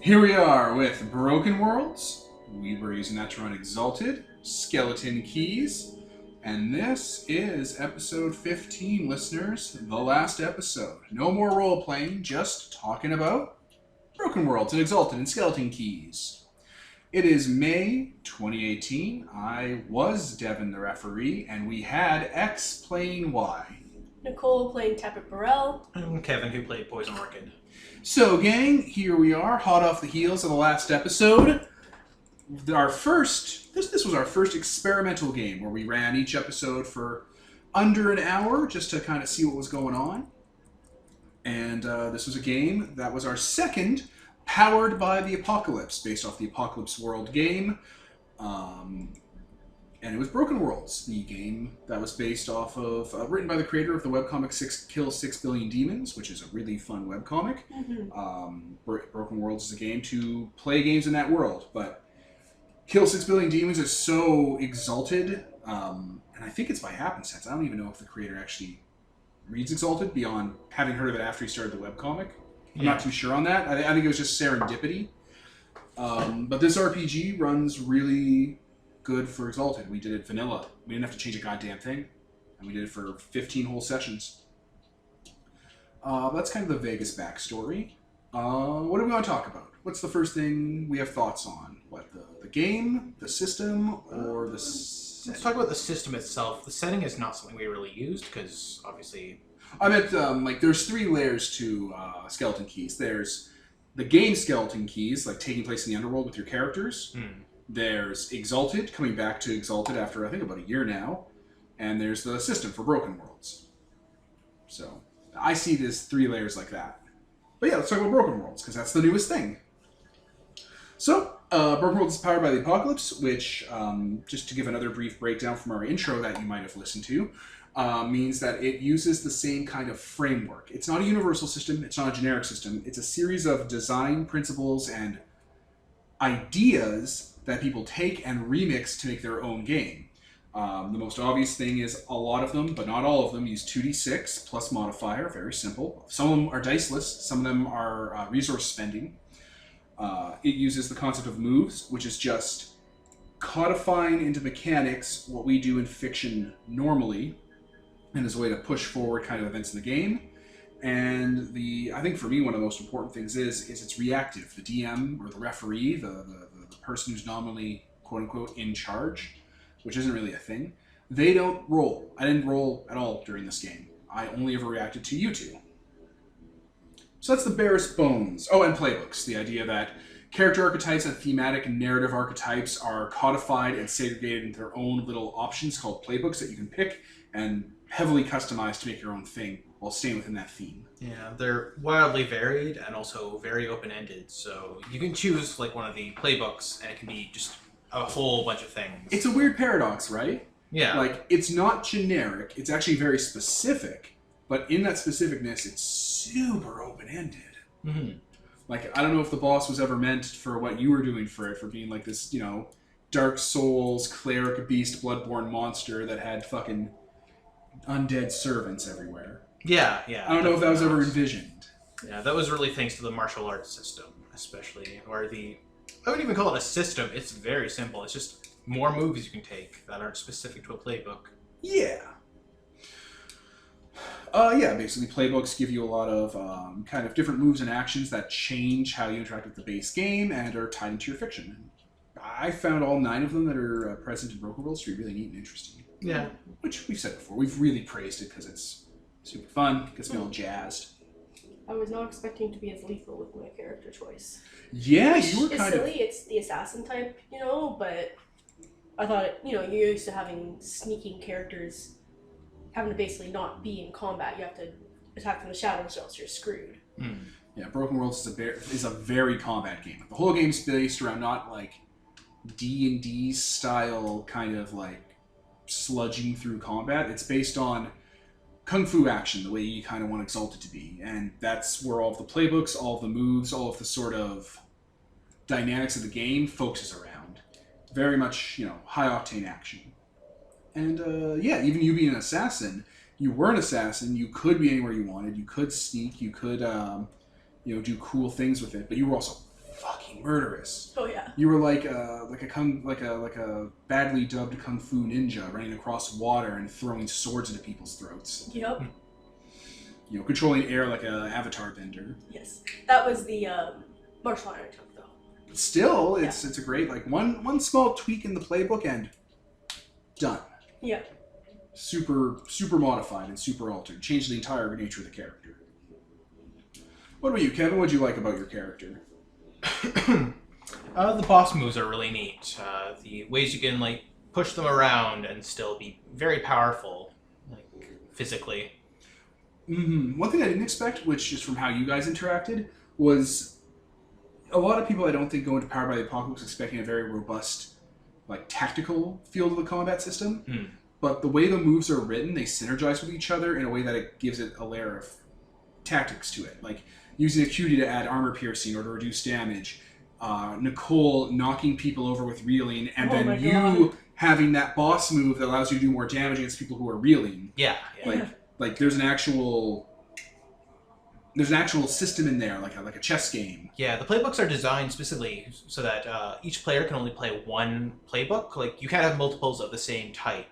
Here we are with Broken Worlds. We were using that to run Exalted, Skeleton Keys, and this is episode 15, listeners. The last episode. No more role-playing, just talking about Broken Worlds and Exalted and Skeleton Keys. It is May 2018. I was Devin the referee, and we had X playing Y. Nicole playing Tepet Burrell. And Kevin, who played Poison Orchid. So, gang, here we are, hot off the heels of the last episode. This was our first experimental game where we ran each episode for under an hour just to kind of see what was going on. And this was a game that was our second powered by the Apocalypse, based off the Apocalypse World game. And it was Broken Worlds, the game that was based off of, written by the creator of the webcomic Kill 6 Billion Demons, which is a really fun webcomic. Broken Worlds is a game to play games in that world, but Kill 6 Billion Demons is so exalted, and I think it's by happenstance. I don't even know if the creator actually reads Exalted beyond having heard of it after he started the webcomic. I'm not too sure on that. I think it was just serendipity. But this RPG runs really good for Exalted. We did it vanilla. We didn't have to change a goddamn thing. And we did it for 15 whole sessions. That's kind of the Vegas backstory. What do we want to talk about? What's the first thing we have thoughts on? What, the game, the system, or the setting? Let's talk about the system itself. The setting is not something we really used, because obviously... I meant, there's three layers to Skeleton Keys. There's the game Skeleton Keys, like taking place in the underworld with your characters. There's Exalted, coming back to Exalted after, I think, about a year now. And there's the system for Broken Worlds. So, I see it as three layers like that. But yeah, let's talk about Broken Worlds, because that's the newest thing. So, Broken Worlds is powered by the Apocalypse, which, just to give another brief breakdown from our intro that you might have listened to, means that it uses the same kind of framework. It's not a universal system, it's not a generic system. It's a series of design principles and ideas that people take and remix to make their own game. The most obvious thing is a lot of them, but not all of them, use 2d6 plus modifier, very simple. Some of them are diceless, some of them are resource spending. It uses the concept of moves, which is just codifying into mechanics what we do in fiction normally, and as a way to push forward kind of events in the game. And I think for me, one of the most important things is it's reactive. The DM or the referee, the person who's nominally, quote unquote, in charge, which isn't really a thing, they don't roll. I didn't roll at all during this game. I only ever reacted to you two. So that's the barest bones. Oh, and playbooks. The idea that character archetypes and thematic and narrative archetypes are codified and segregated into their own little options called playbooks that you can pick and heavily customized to make your own thing while staying within that theme. Yeah, they're wildly varied and also very open-ended, so you can choose like one of the playbooks and it can be just a whole bunch of things. It's a weird paradox, right? Yeah. Like, it's not generic, it's actually very specific, but in that specificness, it's super open-ended. Mm-hmm. Like, I don't know if the boss was ever meant for what you were doing for being like this, Dark Souls, cleric, beast, bloodborne monster that had fucking undead servants everywhere. Yeah. I don't know if that was ever envisioned. Yeah, that was really thanks to the martial arts system, especially, where I wouldn't even call it a system, it's very simple. It's just more moves you can take that aren't specific to a playbook. Yeah. Basically playbooks give you a lot of kind of different moves and actions that change how you interact with the base game and are tied into your fiction. I found all 9 of them that are present in Broken Worlds to be really neat and interesting. Yeah. Which we've said before. We've really praised it because it's super fun, gets me all jazzed. I was not expecting to be as lethal with my character choice. Yeah, you were kind of... It's silly, it's the assassin type, but I thought, you're used to having sneaking characters having to basically not be in combat. You have to attack from the shadows or else you're screwed. Mm. Yeah, Broken Worlds is a very combat game. The whole game's based around not like D&D style kind of like sludging through combat. It's based on kung fu action, the way you kind of want Exalted to be. And that's where all of the playbooks, all of the moves, all of the sort of dynamics of the game focuses around. Very much, high-octane action. And, even you being an assassin, you were an assassin, you could be anywhere you wanted, you could sneak, you could, do cool things with it, but you were also fucking murderous. Oh yeah. You were like a badly dubbed kung fu ninja running across water and throwing swords into people's throats. Yep. You know, controlling air like an avatar bender. Yes. That was the martial art I took though. But still, it's a great like one small tweak in the playbook and done. Yeah. Super modified and super altered. Changed the entire nature of the character. What about you, Kevin? What do you like about your character? The boss moves are really neat. The ways you can like push them around and still be very powerful, like physically. One thing I didn't expect, which is from how you guys interacted, was a lot of people I don't think go into Powered by the Apocalypse expecting a very robust, like tactical feel to the combat system. But the way the moves are written, they synergize with each other in a way that it gives it a layer of tactics to it. Like using Acuity to add armor piercing or to reduce damage. Nicole knocking people over with reeling, and then you having that boss move that allows you to do more damage against people who are reeling. Yeah. Like there's an actual system in there, like a chess game. Yeah, the playbooks are designed specifically so that each player can only play one playbook. Like you can't have multiples of the same type,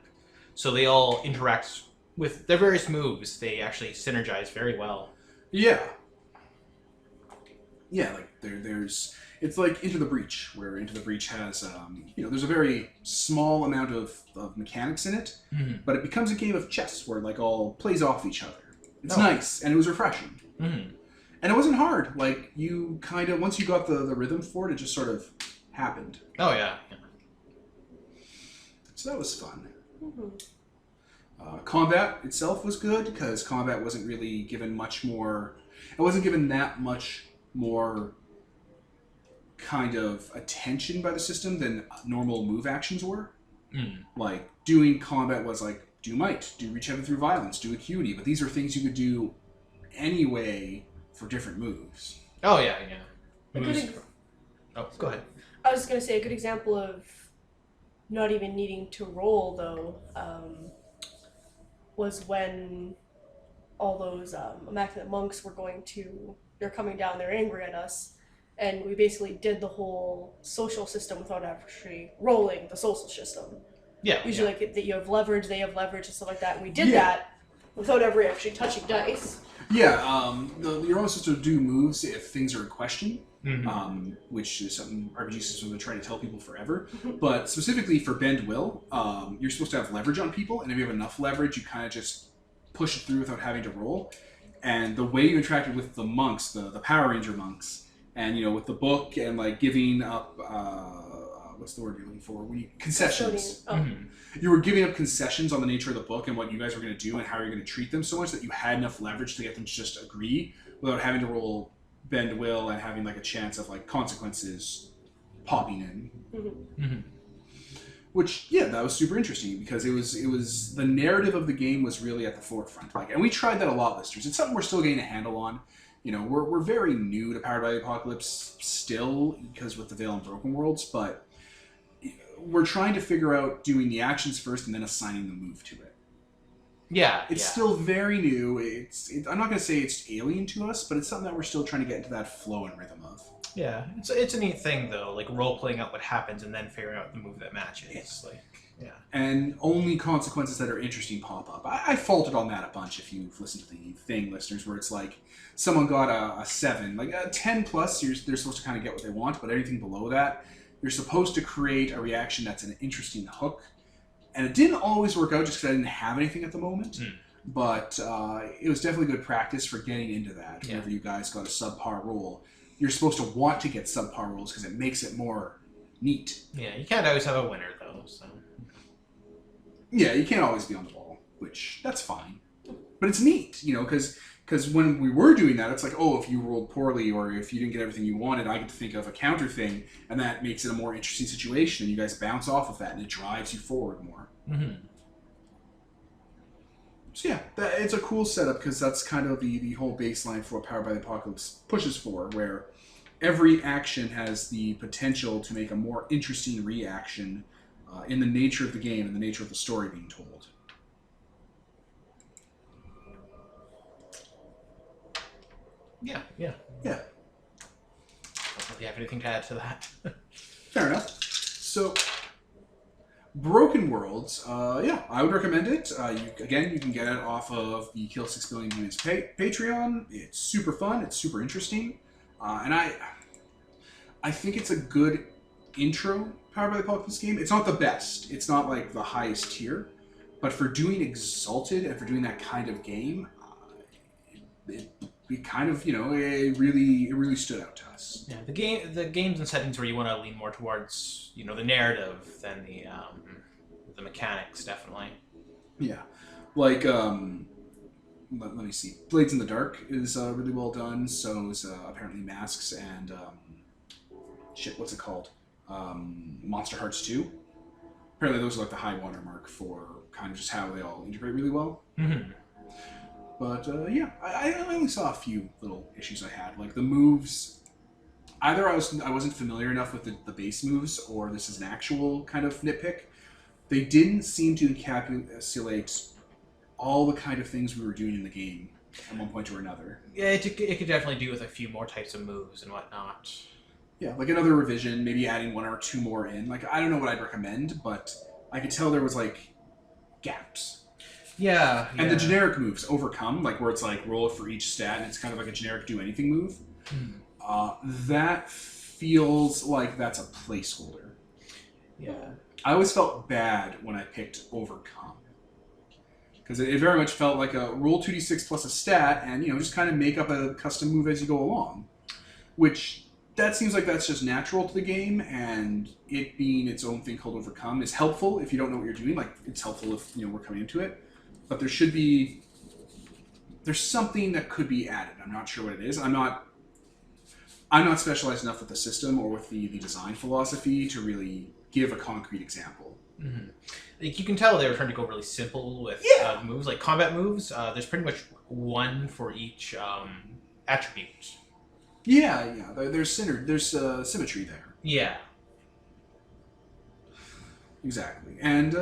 so they all interact with their various moves. They actually synergize very well. Yeah. Yeah, like there's it's like Into the Breach, where Into the Breach has there's a very small amount of mechanics in it, but it becomes a game of chess where it like all plays off each other. It's nice and it was refreshing. And it wasn't hard. Like you kind of once you got the rhythm for it, it just sort of happened. Oh yeah. So that was fun. Combat itself was good because combat wasn't really given much more. It wasn't given that much more kind of attention by the system than normal move actions were. Like doing combat was like do might, do reach heaven through violence, do acuity, but these are things you could do anyway for different moves. Oh yeah. Oh, go ahead. I was gonna say a good example of not even needing to roll though was when all those immaculate monks they're coming down, they're angry at us, and we basically did the whole social system without actually rolling the social system. Yeah. Usually like that you have leverage, they have leverage and stuff like that, and we did that without ever actually touching dice. Yeah, you're only supposed to do moves if things are in question, which is something RPG systems have been trying to tell people forever. But specifically for Bend Will, you're supposed to have leverage on people, and if you have enough leverage, you kind of just push it through without having to roll. And the way you interacted with the monks, the Power Ranger monks, and with the book and like giving up, what's the word you're looking for? Concessions. You were giving up concessions on the nature of the book and what you guys were going to do and how you're going to treat them so much that you had enough leverage to get them to just agree without having to roll Bend Will and having like a chance of like consequences popping in. Which, that was super interesting because it was the narrative of the game was really at the forefront. Like, and we tried that a lot, listeners. It's something we're still getting a handle on. We're very new to Powered by the Apocalypse still because with the Veil and Broken Worlds, but we're trying to figure out doing the actions first and then assigning the move to it. Yeah, it's still very new. I'm not going to say it's alien to us, but it's something that we're still trying to get into that flow and rhythm of. Yeah, it's a neat thing though, like role playing out what happens and then figuring out the move that matches. And only consequences that are interesting pop up. I faulted on that a bunch if you've listened to the thing, listeners, where it's like someone got a 7, like a 10 plus, they're supposed to kind of get what they want, but anything below that, you're supposed to create a reaction that's an interesting hook. And it didn't always work out just because I didn't have anything at the moment. But it was definitely good practice for getting into that. Whenever you guys got a subpar roll, you're supposed to want to get subpar rolls because it makes it more neat. Yeah, you can't always have a winner though. So. Yeah, you can't always be on the ball, which that's fine. But it's neat, because when we were doing that, it's like, oh, if you rolled poorly or if you didn't get everything you wanted, I get to think of a counter thing, and that makes it a more interesting situation, and you guys bounce off of that, and it drives you forward more. So yeah, it's a cool setup because that's kind of the whole baseline for what Powered by the Apocalypse pushes for, where every action has the potential to make a more interesting reaction in the nature of the game and the nature of the story being told. Yeah. really have anything to add to that. Fair enough. So, Broken Worlds, yeah, I would recommend it. You can get it off of the Kill 6 Billion Demons Patreon. It's super fun. It's super interesting. And I think it's a good intro Powered by the Apocalypse game. It's not the best. It's not like the highest tier. But for doing Exalted and for doing that kind of game, it kind of, it really stood out to us. Yeah, the games and settings where you want to lean more towards, the narrative than the mechanics, definitely. Yeah, like let me see. Blades in the Dark is really well done. So is apparently Masks and what's it called? Monster Hearts 2. Apparently those are like the high watermark for kind of just how they all integrate really well. Mm-hmm. But yeah, I only saw a few little issues I had. Like the moves, either I wasn't familiar enough with the base moves, or this is an actual kind of nitpick. They didn't seem to encapsulate all the kind of things we were doing in the game at one point or another. Yeah, it could definitely do with a few more types of moves and whatnot. Yeah, like another revision, maybe adding one or two more in. Like, I don't know what I'd recommend, but I could tell there was, like, gaps. Yeah. And the generic moves, Overcome, like where it's like roll for each stat, and it's kind of like a generic do anything move. That feels like that's a placeholder. Yeah. I always felt bad when I picked Overcome. Because it very much felt like a roll 2d6 plus a stat, and, just kind of make up a custom move as you go along. Which... that seems like that's just natural to the game, and it being its own thing called Overcome is helpful if you don't know what you're doing. Like, it's helpful if, we're coming into it. But there's something that could be added. I'm not sure what it is. I'm not specialized enough with the system or with the design philosophy to really give a concrete example. Mm-hmm. Like, you can tell they were trying to go really simple with the moves. Like, combat moves, there's pretty much one for each attribute. Yeah. There's symmetry there. Yeah. Exactly. And,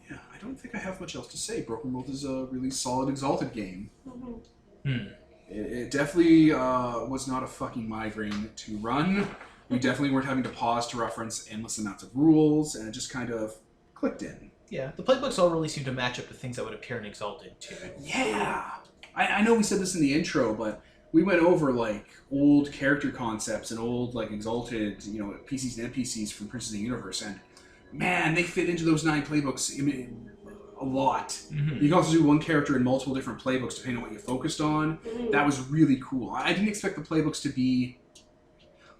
yeah, I don't think I have much else to say. Broken World is a really solid Exalted game. Mm-hmm. It definitely was not a fucking migraine to run. We definitely weren't having to pause to reference endless amounts of rules, and it just kind of clicked in. Yeah, the playbooks all really seem to match up to things that would appear in Exalted, too. Yeah! I know we said this in the intro, but we went over, like, old character concepts and old, like, Exalted, PCs and NPCs from Princes of the Universe, and, man, they fit into those 9 playbooks a lot. Mm-hmm. You can also do one character in multiple different playbooks depending on what you focused on. Mm-hmm. That was really cool. I didn't expect the playbooks to be...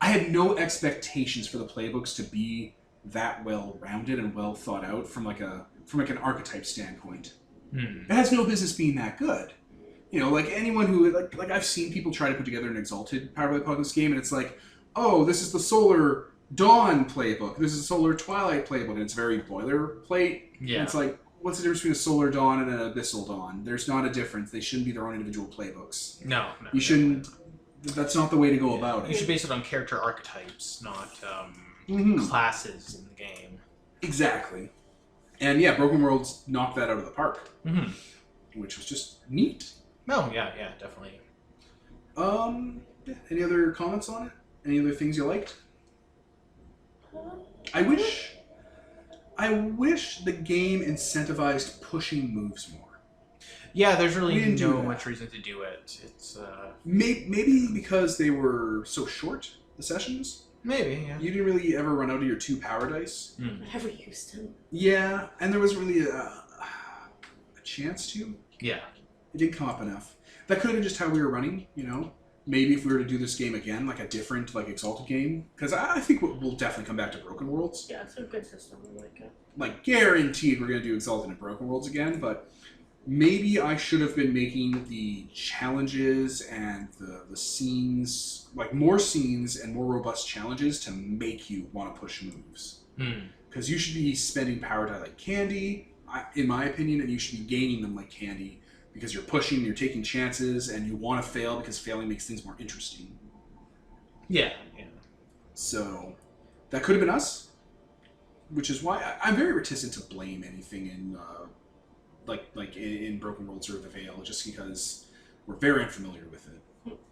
I had no expectations for the playbooks to be that well-rounded and well thought out from an archetype standpoint. Mm. It has no business being that good. Like anyone who, like I've seen people try to put together an Exalted Powered by the Apocalypse game, and it's like, oh, this is the Solar Dawn playbook, this is the Solar Twilight playbook, and it's very boilerplate. Yeah. And it's like, what's the difference between a Solar Dawn and an Abyssal Dawn? There's not a difference. They shouldn't be their own individual playbooks. No. You shouldn't... That's not the way to go about it. You should base it on character archetypes, not classes in the game. Exactly. And yeah, Broken Worlds knocked that out of the park. Mm-hmm. Which was just neat. No, yeah, definitely. Any other comments on it? Any other things you liked? I wish the game incentivized pushing moves more. Yeah, there's really didn't do no that. much reason to do it. It's Maybe because they were so short, the sessions. maybe, yeah. You didn't really ever run out of your 2 power dice. I never used them. Yeah, and there wasn't really a chance to. Yeah. It didn't come up enough. That could have been just how we were running, Maybe if we were to do this game again, like a different, like, Exalted game. Because I think we'll definitely come back to Broken Worlds. Yeah, it's a good system. I like it. Like, guaranteed we're going to do Exalted and Broken Worlds again, but maybe I should have been making the challenges and the scenes, like, more scenes and more robust challenges to make you want to push moves. Because you should be spending power die like candy, in my opinion, and you should be gaining them like candy. Because you're pushing, you're taking chances, and you want to fail because failing makes things more interesting. Yeah. So, that could have been us. Which is why I'm very reticent to blame anything in, in Broken Worlds or The Veil, just because we're very unfamiliar with it.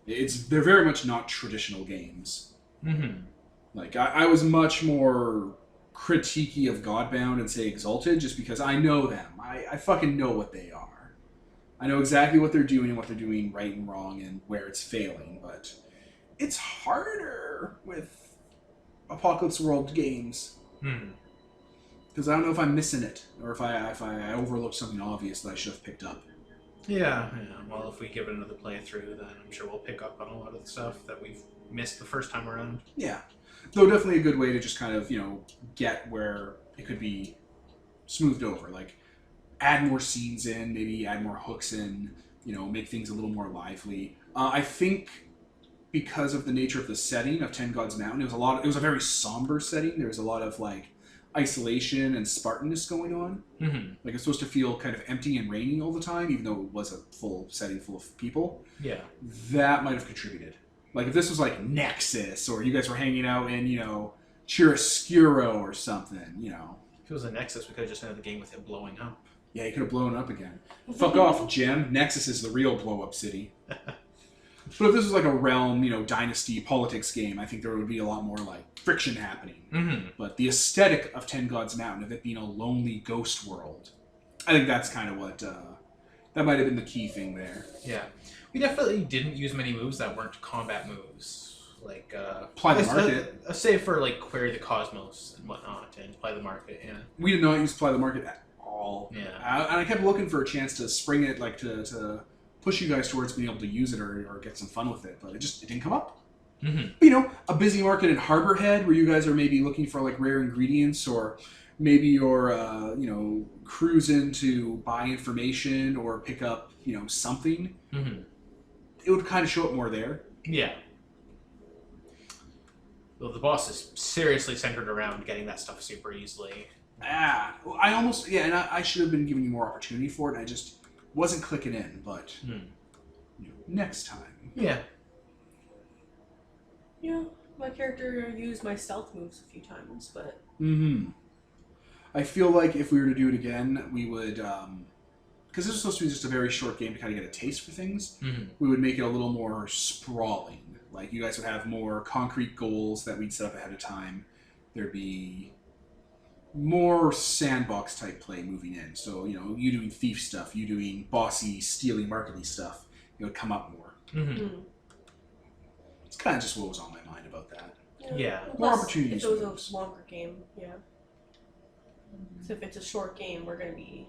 They're very much not traditional games. Mm-hmm. Like, I was much more critiquey of Godbound and, say, Exalted, just because I know them. I fucking know what they are. I know exactly what they're doing and what they're doing right and wrong and where it's failing, but it's harder with Apocalypse World games. Hmm. Because I don't know if I'm missing it, or if I overlooked something obvious that I should have picked up. Yeah. Well, if we give it another playthrough, then I'm sure we'll pick up on a lot of the stuff that we've missed the first time around. Yeah. Though definitely a good way to just kind of, get where it could be smoothed over. Like, add more scenes in, maybe add more hooks in, make things a little more lively. I think because of the nature of the setting of Ten Gods Mountain, it was a very somber setting. There was a lot of, like, isolation and Spartanness going on. Mm-hmm. Like, it's supposed to feel kind of empty and rainy all the time, even though it was a full setting full of people. Yeah. That might have contributed. Like, if this was like Nexus, or you guys were hanging out in, Chiaroscuro or something, If it was a Nexus, we could have just ended the game with it blowing up. Yeah, he could have blown up again. Fuck off, Jim. Nexus is the real blow-up city. But if this was like a realm, dynasty politics game, I think there would be a lot more, like, friction happening. Mm-hmm. But the aesthetic of Ten Gods Mountain, of it being a lonely ghost world, I think that's kind of what, that might have been the key thing there. Yeah. We definitely didn't use many moves that weren't combat moves. Like, Apply the market. Save for, like, Query the Cosmos and whatnot, and Apply the Market, yeah. We did not use Apply the Market at all. Yeah. And I kept looking for a chance to spring it, like, to push you guys towards being able to use it or get some fun with it, but it didn't come up. Mm-hmm. A busy market in Harbor Head where you guys are maybe looking for, like, rare ingredients, or maybe you're, cruising to buy information or pick up, something. Mm-hmm. It would kind of show up more there. Yeah. Well, the boss is seriously centered around getting that stuff super easily. I should have been giving you more opportunity for it, and I just wasn't clicking in, but next time. Yeah. Yeah, my character used my stealth moves a few times, but... I feel like if we were to do it again, we would, because this was supposed to be just a very short game to kind of get a taste for things, we would make it a little more sprawling. Like, you guys would have more concrete goals that we'd set up ahead of time. There'd be more sandbox type play moving in. So, you doing thief stuff, you doing bossy, stealing, markety stuff, it would come up more. It's kind of just what was on my mind about that. Yeah. More opportunities. If it was a longer game, yeah. So if it's a short game, we're going to be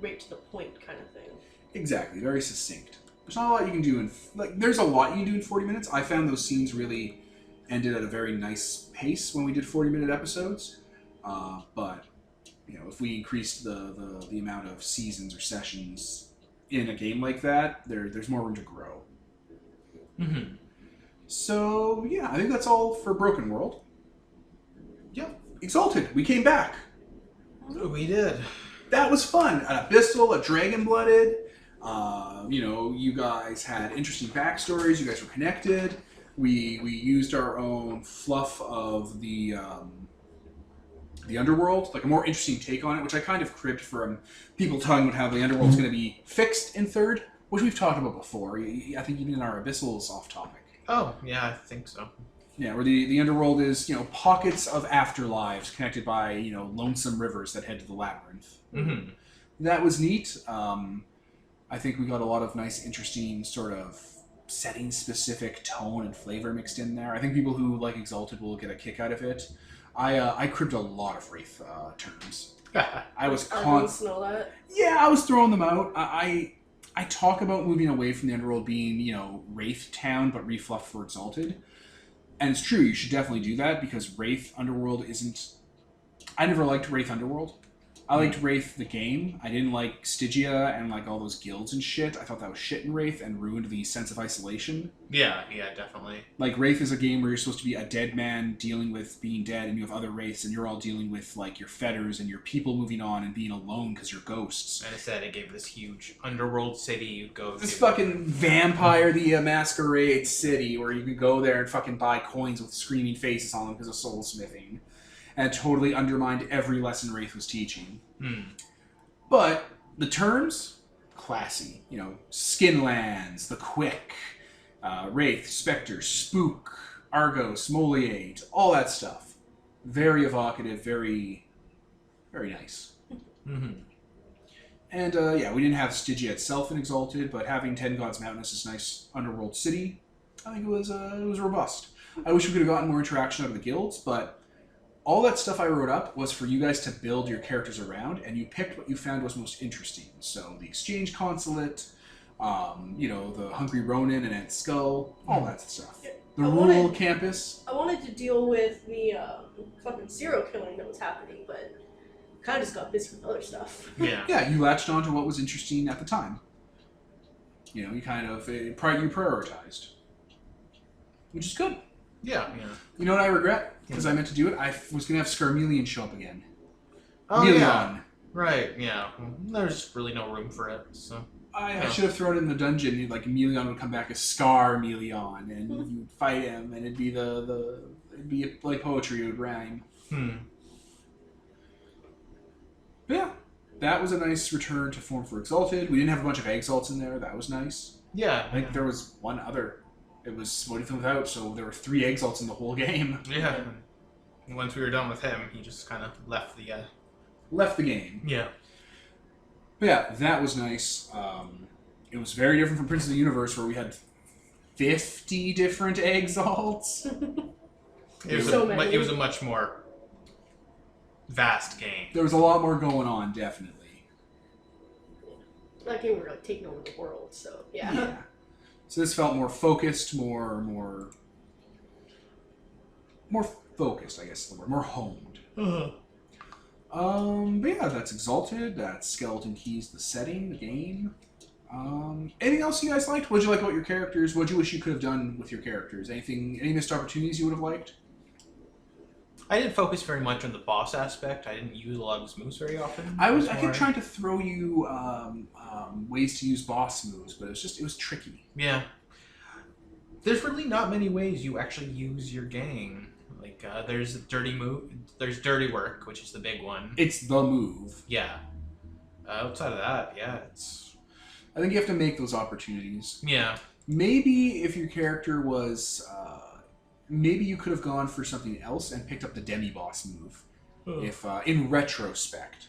right to the point kind of thing. Exactly, very succinct. There's not a lot you can do there's a lot you can do in 40 minutes. I found those scenes really ended at a very nice pace when we did 40-minute episodes. But, if we increased the amount of seasons or sessions in a game like that, there's more room to grow. So, yeah, I think that's all for Broken World. Yeah, Exalted, we came back. We did. That was fun. An Abyssal, a Dragon-Blooded. You guys had interesting backstories. You guys were connected. We used our own fluff of the Underworld, like a more interesting take on it, which I kind of cribbed from people talking about how the Underworld's going to be fixed in third, which we've talked about before. I think even in our Abyssals off topic. Oh, yeah, I think so. Yeah, where the Underworld is, pockets of afterlives connected by, lonesome rivers that head to the labyrinth. That was neat. I think we got a lot of nice, interesting sort of setting-specific tone and flavor mixed in there. I think people who like Exalted will get a kick out of it. I cribbed a lot of Wraith terms. I was Smell that? Yeah, I was throwing them out. I talk about moving away from the Underworld being, Wraith Town, but refluffed for Exalted. And it's true, you should definitely do that, because Wraith Underworld isn't... I never liked Wraith Underworld. I liked Wraith the game. I didn't like Stygia and like all those guilds and shit. I thought that was shit in Wraith and ruined the sense of isolation. Yeah, definitely. Like, Wraith is a game where you're supposed to be a dead man dealing with being dead, and you have other Wraiths, and you're all dealing with, like, your fetters and your people moving on and being alone because you're ghosts. And instead it gave this huge underworld city you go This to. fucking Vampire the Masquerade city where you can go there and fucking buy coins with screaming faces on them because of soul smithing. And it totally undermined every lesson Wraith was teaching. But the terms, classy. Skinlands, the Quick, Wraith, Spectre, Spook, Argos, Moliate, all that stuff. Very evocative, very, very nice. Mm-hmm. And yeah, we didn't have Stygia itself in Exalted, but having Ten Gods Mountain as this nice underworld city, I think it was robust. I wish we could have gotten more interaction out of the guilds, but all that stuff I wrote up was for you guys to build your characters around, and you picked what you found was most interesting. So the Exchange Consulate, the Hungry Ronin and Ant Skull, all that stuff. Yeah. The rural campus. I wanted to deal with the fucking serial killing that was happening, but kind of just got busy with other stuff. Yeah. Yeah, you latched on to what was interesting at the time. You kind of you prioritized, which is good. Yeah. You know what I regret? Because I meant to do it. I was going to have Scarmelion show up again. Oh, Melion. yeah. Right, yeah. There's really no room for it, so... I should have thrown it in the dungeon. Like Melion would come back as Scarmelion, and you'd fight him, and it'd be it'd be like poetry. It would rhyme. But yeah, that was a nice return to form for Exalted. We didn't have a bunch of Exalts in there. That was nice. Yeah. I think there was one other. It was Smoothie Without, so there were 3 Exalts in the whole game. Yeah. And once we were done with him, he just kind of left the... Left the game. Yeah. But yeah, that was nice. It was very different from Prince of the Universe, where we had 50 different Exalts. It was a much more vast game. There was a lot more going on, definitely. That game was like taking over the world, so yeah. So this felt more focused, more focused, I guess is the word, more honed. But yeah, that's Exalted, that's Skeleton Keys, the setting, the game. Anything else you guys liked? What'd you like about your characters? What'd you wish you could have done with your characters? Any missed opportunities you would have liked? I didn't focus very much on the boss aspect. I didn't use a lot of his moves very often. I kept trying to throw you ways to use boss moves, but it was tricky. Yeah. There's really not many ways you actually use your gang. Like, there's there's dirty work, which is the big one. It's the move. Yeah. Outside of that, yeah, I think you have to make those opportunities. Yeah. Maybe if your character was... maybe you could have gone for something else and picked up the demi-boss move. If in retrospect.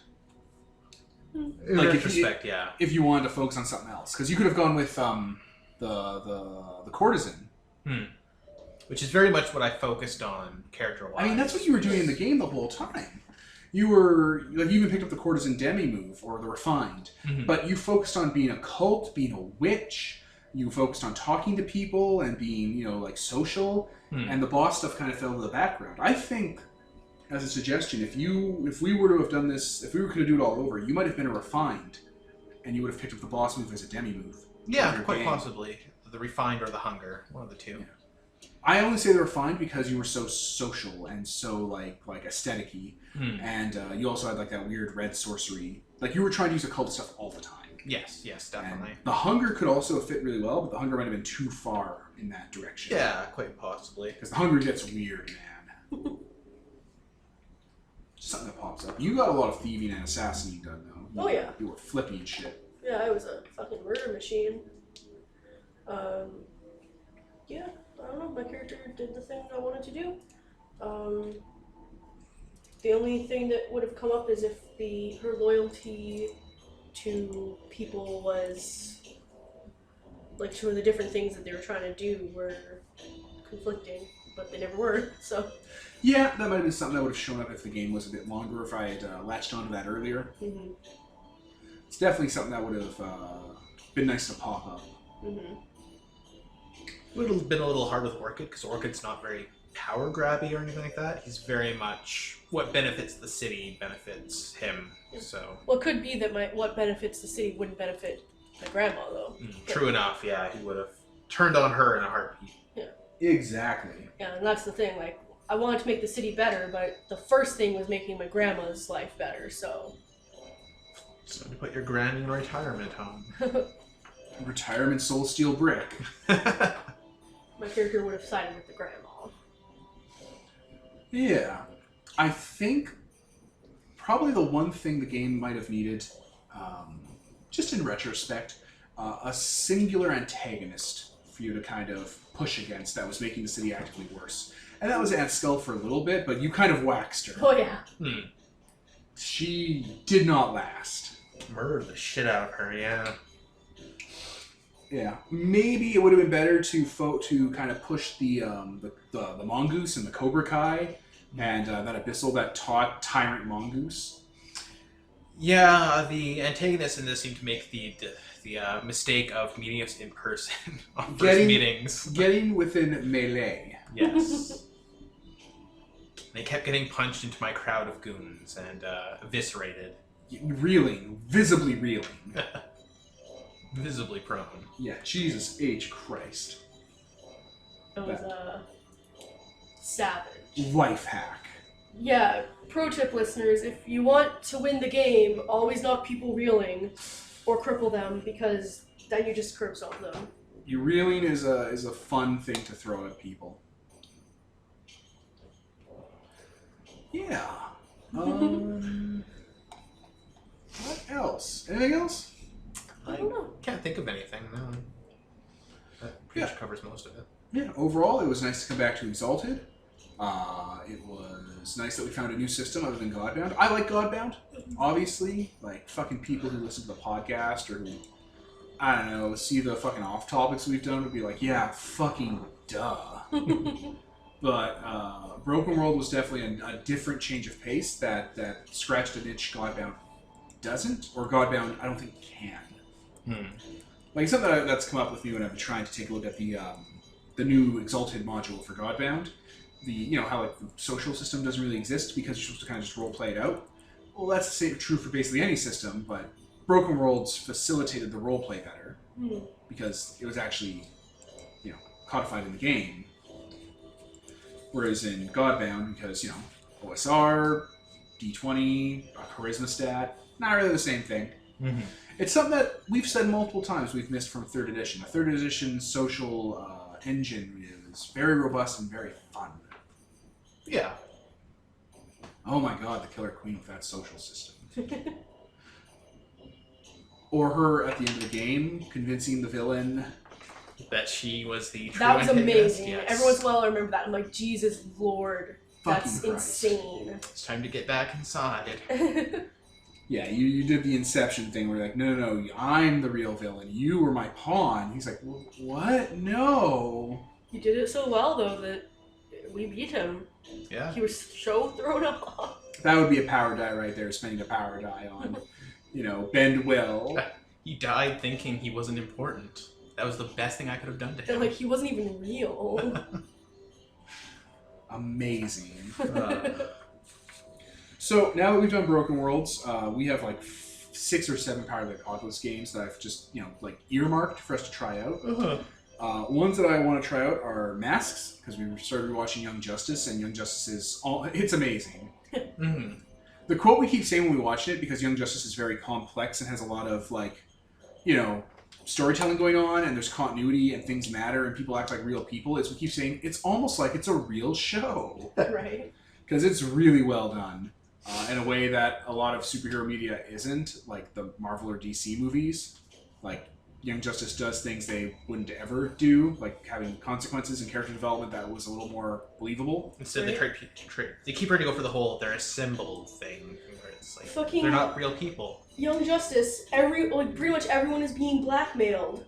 Yeah. If you wanted to focus on something else. Because you could have gone with the courtesan. Which is very much what I focused on character-wise. I mean, that's what you were doing in the game the whole time. You were, you even picked up the courtesan demi move, or the refined, but you focused on being a cult, being a witch, you focused on talking to people and being, social, and the boss stuff kind of fell to the background. I think, as a suggestion, if we were to have done this, if we could have do it all over, you might have been a refined, and you would have picked up the boss move as a demi move. Yeah, quite possibly. The refined or the hunger, one of the two. Yeah. I only say they were fine because you were so social and so like aesthetic-y, and you also had like that weird red sorcery. Like you were trying to use occult stuff all the time. Yes, definitely. And the hunger could also fit really well, but the hunger might have been too far in that direction. Yeah, quite possibly. Because the hunger gets weird, man. Something that pops up. You got a lot of thieving and assassinating done though. Oh yeah. You were flipping shit. Yeah, I was a fucking murder machine. Yeah. I don't know, my character did the thing I wanted to do. The only thing that would have come up is if her loyalty to people was like some of the different things that they were trying to do were conflicting, but they never were, so. Yeah, that might have been something that would have shown up if the game was a bit longer, if I had latched onto that earlier. It's definitely something that would have been nice to pop up. Would have been a little hard with Orchid, because Orchid's not very power grabby or anything like that. He's very much what benefits the city benefits him. So. Well, it could be that what benefits the city wouldn't benefit my grandma, though. True enough, yeah. He would have turned on her in a heartbeat. Yeah. Exactly. Yeah, and that's the thing. Like, I wanted to make the city better, but the first thing was making my grandma's life better. So. So you put your granny in a retirement home. Retirement soul steel brick. My character would have sided with the grandma. Yeah. I think probably the one thing the game might have needed, just in retrospect, a singular antagonist for you to kind of push against that was making the city actively worse. And that was Aunt Skull for a little bit, but you kind of waxed her. Oh yeah. She did not last. Murdered the shit out of her, yeah. Yeah, maybe it would have been better to kind of push the mongoose and the Cobra Kai and that abyssal, that tyrant mongoose. Yeah, the antagonists in this seem to make the mistake of meeting us in person on first meetings. Getting within melee. Yes. They kept getting punched into my crowd of goons and eviscerated. Reeling, visibly reeling. Visibly prone. Yeah, Jesus H. Christ. It was savage. Life hack. Yeah, pro tip listeners, if you want to win the game, always knock people reeling or cripple them, because then you just curb solve them. Your reeling is a fun thing to throw at people. Yeah. What else? Anything else? I don't know. Can't think of anything, no. That pretty much covers most of it. Yeah, overall, it was nice to come back to Exalted. It was nice that we found a new system other than Godbound. I like Godbound, obviously. Like, fucking people who listen to the podcast or who, I don't know, see the fucking off-topics we've done would be like, yeah, fucking duh. But Broken World was definitely a different change of pace that scratched an itch Godbound doesn't, or Godbound I don't think can. Like, something that's come up with me when I've been trying to take a look at the new Exalted module for Godbound. How like the social system doesn't really exist because you're supposed to kind of just role play it out. Well, that's true for basically any system, but Broken Worlds facilitated the role play better because it was actually, codified in the game. Whereas in Godbound, because OSR, D20, a charisma stat, not really the same thing. Mm-hmm. It's something that we've said multiple times we've missed from 3rd edition. The 3rd edition social engine is very robust and very fun. Yeah. Oh my god, the Killer Queen with that social system. Or her at the end of the game convincing the villain that she was the true That was antagonist. amazing. Yes. Every once in a while I remember that. I'm like, Jesus Lord. That's Fucking Christ. insane. It's time to get back inside. Yeah, you did the Inception thing where you're like, no, I'm the real villain. You were my pawn. He's like, what? No. You did it so well, though, that we beat him. Yeah. He was so thrown off. That would be a power die right there, spending a power die on, bend will. He died thinking he wasn't important. That was the best thing I could have done to And, him. like, he wasn't even real. Amazing. So now that we've done Broken Worlds, we have like 6 or 7 Power of the Apocalypse games that I've just, earmarked for us to try out. Ones that I want to try out are Masks, because we started watching Young Justice, and Young Justice it's amazing. Mm-hmm. The quote we keep saying when we watch it, because Young Justice is very complex and has a lot of, storytelling going on, and there's continuity, and things matter, and people act like real people, is we keep saying it's almost like it's a real show. Right. Because it's really well done. In a way that a lot of superhero media isn't, like the Marvel or DC movies. Like, Young Justice does things they wouldn't ever do, like having consequences and character development that was a little more believable. Instead, Right. they keep trying to go for the whole they're assembled thing, where it's like Fucking- they're not real people. Young Justice, pretty much everyone is being blackmailed.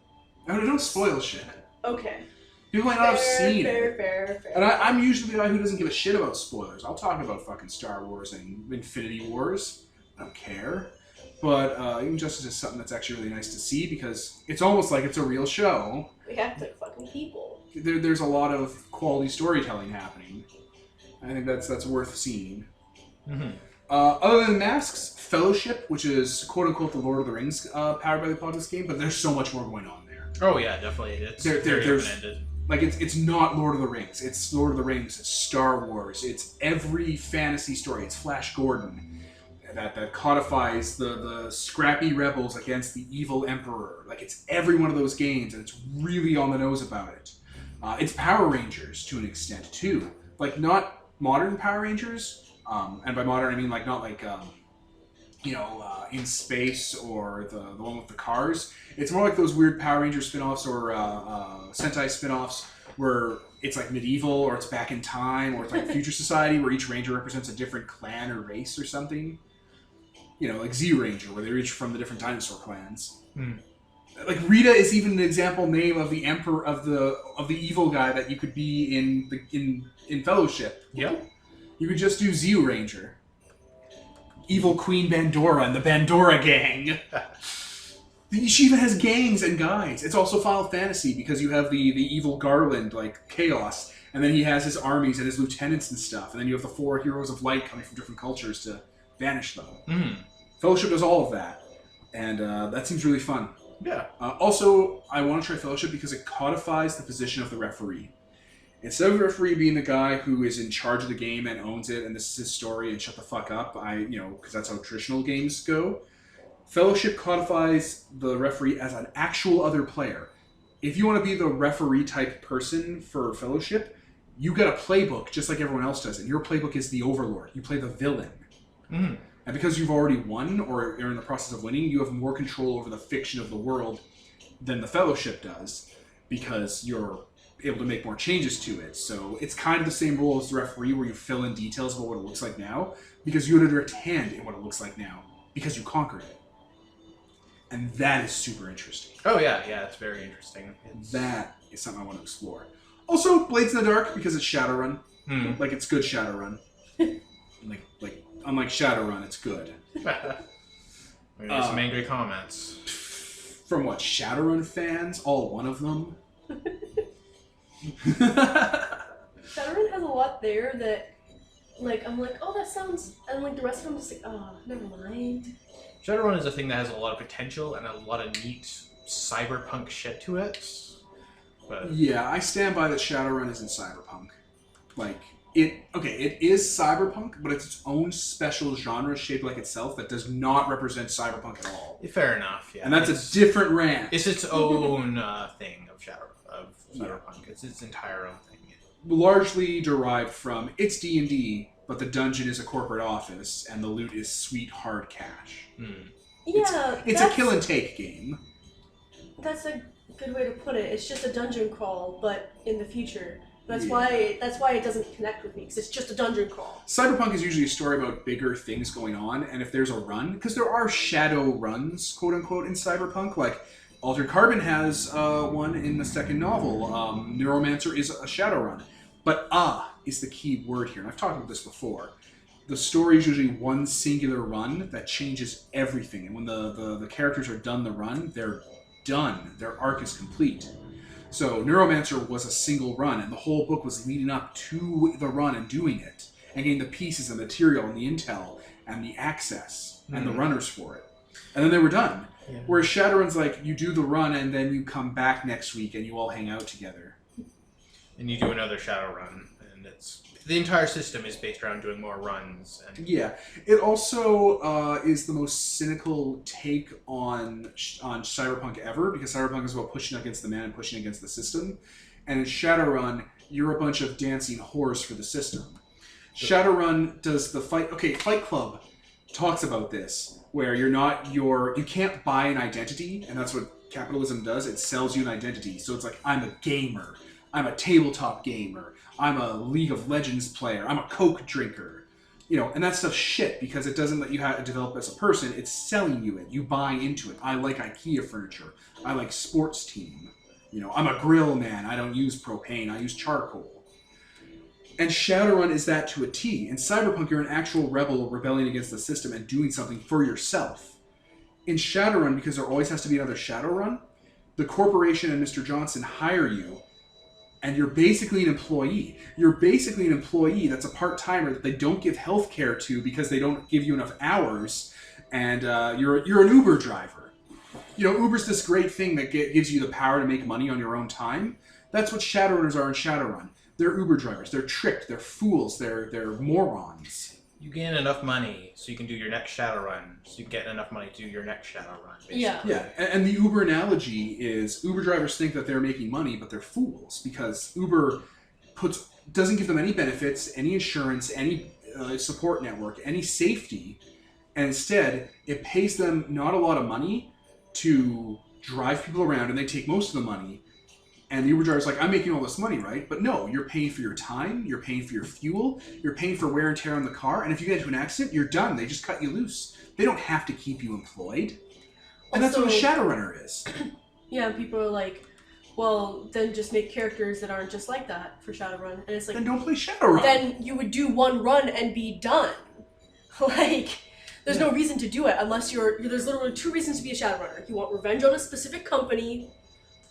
No, don't spoil shit. Okay. People might not have seen it. Fair. And I'm usually the guy who doesn't give a shit about spoilers. I'll talk about fucking Star Wars and Infinity Wars. I don't care. But Young Justice is something that's actually really nice to see because it's almost like it's a real show. We act like fucking people. There's a lot of quality storytelling happening. I think that's worth seeing. Mm-hmm. Other than Masks, Fellowship, which is quote-unquote the Lord of the Rings Powered by the Apocalypse game, but there's so much more going on there. Oh yeah, definitely. It's very there's open-ended. Like, it's not Lord of the Rings. It's Lord of the Rings. It's Star Wars. It's every fantasy story. It's Flash Gordon that codifies the scrappy rebels against the evil emperor. Like, it's every one of those games, and it's really on the nose about it. It's Power Rangers to an extent, too. Like, not modern Power Rangers, and by modern I mean, like, not like in space, or the one with the cars. It's more like those weird Power Ranger spin-offs or Sentai spin-offs where it's like medieval, or it's back in time, or it's like future society where each ranger represents a different clan or race or something. Like Z Ranger, where they're each from the different dinosaur clans. Like Rita is even an example name of the emperor of the evil guy that you could be in Fellowship. Yep. You could just do Z Ranger. Evil Queen Bandora and the Bandora Gang. She even has gangs and guys. It's also Final Fantasy because you have the evil Garland, like Chaos, and then he has his armies and his lieutenants and stuff, and then you have the 4 heroes of light coming from different cultures to banish them. Fellowship does all of that, and that seems really fun. Yeah. Also, I want to try Fellowship because it codifies the position of the referee. Instead of the referee being the guy who is in charge of the game and owns it, and this is his story, and shut the fuck up, because that's how traditional games go, Fellowship codifies the referee as an actual other player. If you want to be the referee type person for Fellowship, you get a playbook just like everyone else does, and your playbook is the Overlord. You play the villain. And because you've already won, or are in the process of winning, you have more control over the fiction of the world than the Fellowship does, because you're able to make more changes to it. So it's kind of the same role as the referee, where you fill in details about what it looks like now, because you had a direct hand in what it looks like now, because you conquered it. And that is super interesting. Oh yeah, it's very interesting. That is something I want to explore. Also, Blades in the Dark, because it's Shadowrun. Like, it's good Shadowrun. like unlike Shadowrun, it's good. Maybe some angry comments. From what, Shadowrun fans? All one of them? Shadowrun has a lot there that, like, I'm like, oh, that sounds... And, like, the rest of them, I'm just like, oh, never mind. Shadowrun is a thing that has a lot of potential and a lot of neat cyberpunk shit to it. But Yeah, I stand by that Shadowrun isn't cyberpunk. Like, it is cyberpunk, but it's its own special genre shaped like itself that does not represent cyberpunk at all. fair enough, yeah. And that's a different rant. It's its own thing of cyberpunk. It's its entire own thing. Largely derived from it's D&D, but the dungeon is a corporate office, and the loot is sweet hard cash. Yeah, It's a kill and take game. That's a good way to put it. It's just a dungeon crawl, but in the future. That's why it doesn't connect with me, because it's just a dungeon crawl. Cyberpunk is usually a story about bigger things going on, and if there's a run, because there are shadow runs, quote unquote, in Cyberpunk, like Altered Carbon has one in the second novel. Neuromancer is a shadow run. But is the key word here, and I've talked about this before. The story is usually one singular run that changes everything, and when the characters are done the run, they're done. Their arc is complete. So Neuromancer was a single run, and the whole book was leading up to the run and doing it, and getting the pieces and material and the intel and the access and the runners for it. And then they were done. Yeah. Whereas Shadowrun's like, you do the run and then you come back next week and you all hang out together. And you do another Shadowrun, and the entire system is based around doing more runs. And yeah, it also is the most cynical take on Cyberpunk ever, because Cyberpunk is about pushing against the man and pushing against the system. And in Shadowrun, you're a bunch of dancing whores for the system. Shadowrun does the fight... Okay, Fight Club talks about this, where you can't buy an identity, and that's what capitalism does. It sells you an identity. So it's like, I'm a gamer. I'm a tabletop gamer. I'm a League of Legends player. I'm a Coke drinker. And that stuff's shit, because it doesn't let you develop as a person. It's selling you it. You buy into it. I like IKEA furniture. I like sports team. I'm a grill man. I don't use propane. I use charcoal. And Shadowrun is that to a T. In Cyberpunk, you're an actual rebel rebelling against the system and doing something for yourself. In Shadowrun, because there always has to be another Shadowrun, the corporation and Mr. Johnson hire you, and you're basically an employee. You're basically an employee that's a part-timer that they don't give health care to because they don't give you enough hours, and you're an Uber driver. Uber's this great thing that gives you the power to make money on your own time. That's what Shadowrunners are in Shadowrun. They're Uber drivers. They're tricked. They're fools. They're morons. You gain enough money so you can do your next Shadowrun, so you get enough money to do your next Shadowrun, basically. Yeah, and the Uber analogy is Uber drivers think that they're making money, but they're fools, because Uber doesn't give them any benefits, any insurance, any support network, any safety, And instead, it pays them not a lot of money to drive people around, and they take most of the money. And the Uber driver's like, I'm making all this money, right? But no, you're paying for your time, you're paying for your fuel, you're paying for wear and tear on the car, and if you get into an accident, you're done. They just cut you loose. They don't have to keep you employed. And that's what a Shadowrunner is. Yeah, people are like, well, then just make characters that aren't just like that for Shadowrun. And it's like, Then don't play Shadowrun. then you would do one run and be done. Like, there's no reason to do it unless there's literally two reasons to be a Shadowrunner. You want revenge on a specific company,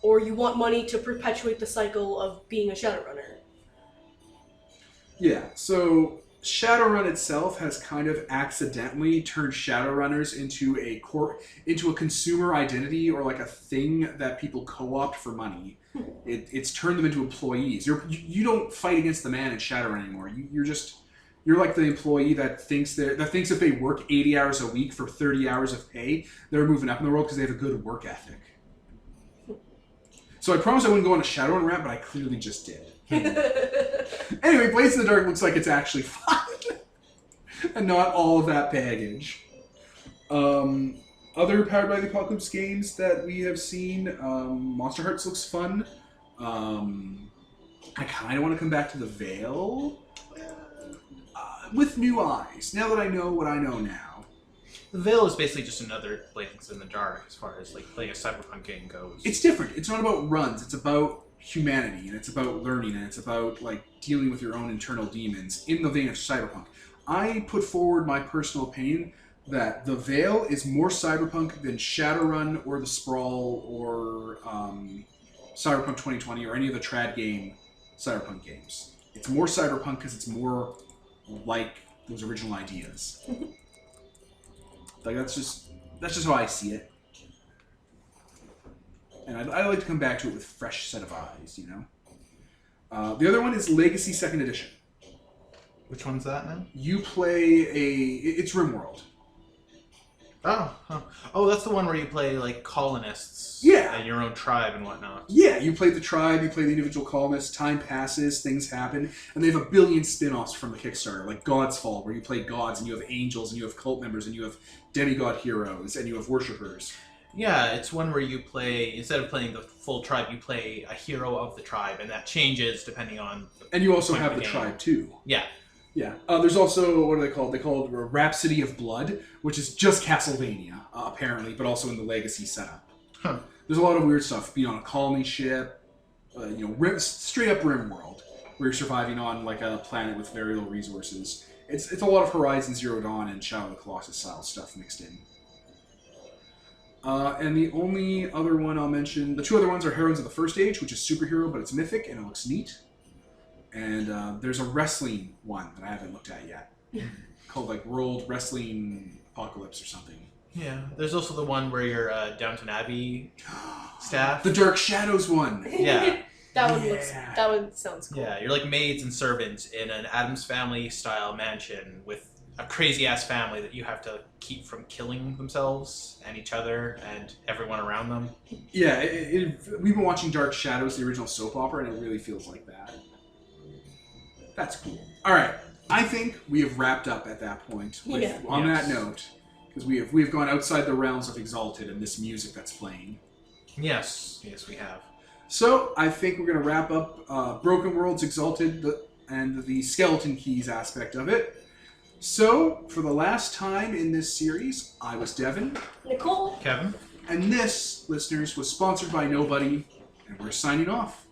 or you want money to perpetuate the cycle of being a Shadowrunner. Yeah, so Shadowrun itself has kind of accidentally turned Shadowrunners into a consumer identity, or like a thing that people co-opt for money. It's turned them into employees. You don't fight against the man in Shadowrun anymore. You're like the employee that thinks if they work 80 hours a week for 30 hours of pay, they're moving up in the world because they have a good work ethic. So I promised I wouldn't go on a Shadowrun rant, but I clearly just did. Anyway, Blades in the Dark looks like it's actually fun. And not all of that baggage. Other Powered by the Apocalypse games that we have seen, Monster Hearts looks fun. I kind of want to come back to the Veil with new eyes, now that I know what I know now. The Veil is basically just another Blades in the Dark as far as like playing a cyberpunk game goes. It's different. It's not about runs. It's about humanity, and it's about learning, and it's about like dealing with your own internal demons in the vein of cyberpunk. I put forward my personal opinion that the Veil is more cyberpunk than Shadowrun or the Sprawl or Cyberpunk 2020 or any of the trad game cyberpunk games. It's more cyberpunk because it's more like those original ideas. Like that's just how I see it. And I'd like to come back to it with a fresh set of eyes, you know? The other one is Legacy 2nd Edition. Which one's that now? You play it's RimWorld. Oh, huh. Oh, that's the one where you play like colonists. Yeah. And your own tribe and whatnot. Yeah, you play the tribe, you play the individual colonists, time passes, things happen, and they have a billion spin-offs from the Kickstarter, like God's Fall, where you play gods, and you have angels, and you have cult members, and you have demigod heroes, and you have worshippers. Yeah, it's one where you play, instead of playing the full tribe, you play a hero of the tribe, and that changes depending on And you also point have of the game. tribe, too. Yeah. Yeah. There's also, what are they called? They call it Rhapsody of Blood, which is just Castlevania, apparently, but also in the Legacy setup. Huh. There's a lot of weird stuff. Being on a colony ship, straight up RimWorld, where you're surviving on like a planet with very little resources. It's a lot of Horizon Zero Dawn and Shadow of the Colossus style stuff mixed in. And the only other one I'll mention, the two other ones are Heroines of the First Age, which is superhero, but it's mythic and it looks neat. And there's a wrestling one that I haven't looked at yet, called like World Wrestling Apocalypse or something. Yeah. There's also the one where you're Downton Abbey staff. The Dark Shadows one. Yeah. That one sounds cool. Yeah, you're like maids and servants in an Addams Family style mansion with a crazy ass family that you have to keep from killing themselves and each other and everyone around them. Yeah, we've been watching Dark Shadows, the original soap opera, and it really feels like that. That's cool. All right, I think we have wrapped up at that point. On that note, because we have gone outside the realms of Exalted and this music that's playing. Yes, we have. So I think we're going to wrap up Broken Worlds Exalted and the Skeleton Keys aspect of it. So, for the last time in this series, I was Devin. Nicole. Kevin. And this, listeners, was sponsored by Nobody, and we're signing off.